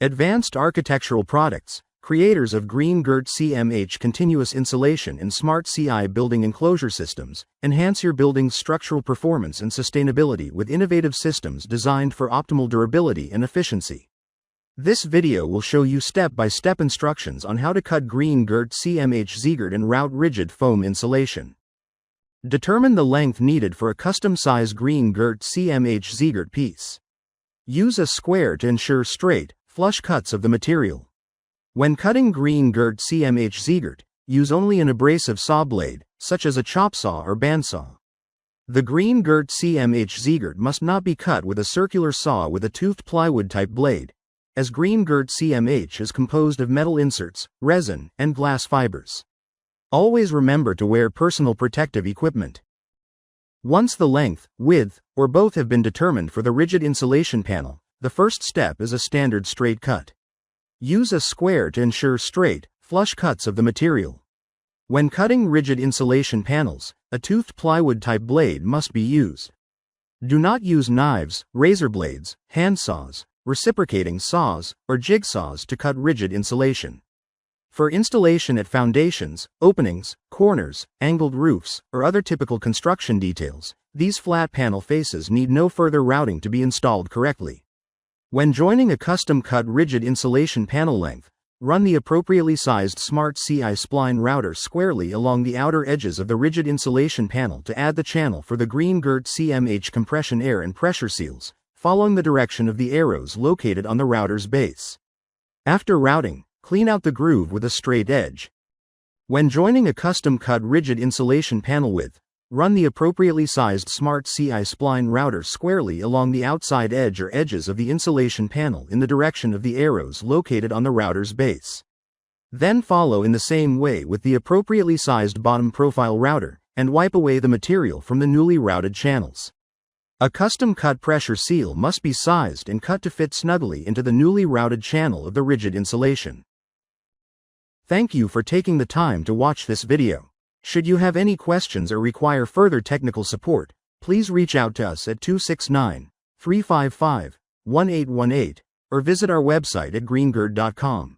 Advanced Architectural Products, creators of GreenGirt CMH continuous insulation and smart CI building enclosure systems, enhance your building's structural performance and sustainability with innovative systems designed for optimal durability and efficiency. This video will show you step-by-step instructions on how to cut GreenGirt CMH Z-girt and route rigid foam insulation. Determine the length needed for a custom-size GreenGirt CMH Z-girt piece. Use a square to ensure straight, flush cuts of the material. When cutting GreenGirt CMH Z-girt, use only an abrasive saw blade, such as a chop saw or bandsaw. The GreenGirt CMH Z-girt must not be cut with a circular saw with a toothed plywood-type blade, as GreenGirt CMH is composed of metal inserts, resin, and glass fibers. Always remember to wear personal protective equipment. Once the length, width, or both have been determined for the rigid insulation panel, the first step is a standard straight cut. Use a square to ensure straight, flush cuts of the material. When cutting rigid insulation panels, a toothed plywood-type blade must be used. Do not use knives, razor blades, hand saws, reciprocating saws, or jigsaws to cut rigid insulation. For installation at foundations, openings, corners, angled roofs, or other typical construction details, these flat panel faces need no further routing to be installed correctly. When joining a custom-cut rigid insulation panel length, run the appropriately sized Smart CI spline router squarely along the outer edges of the rigid insulation panel to add the channel for the GreenGirt CMH compression air and pressure seals, following the direction of the arrows located on the router's base. After routing, clean out the groove with a straight edge. When joining a custom-cut rigid insulation panel width, run the appropriately sized Smart CI spline router squarely along the outside edge or edges of the insulation panel in the direction of the arrows located on the router's base. Then follow in the same way with the appropriately sized bottom profile router, and wipe away the material from the newly routed channels. A custom-cut pressure seal must be sized and cut to fit snugly into the newly routed channel of the rigid insulation. Thank you for taking the time to watch this video. Should you have any questions or require further technical support, please reach out to us at 269-355-1818 or visit our website at greengirt.com.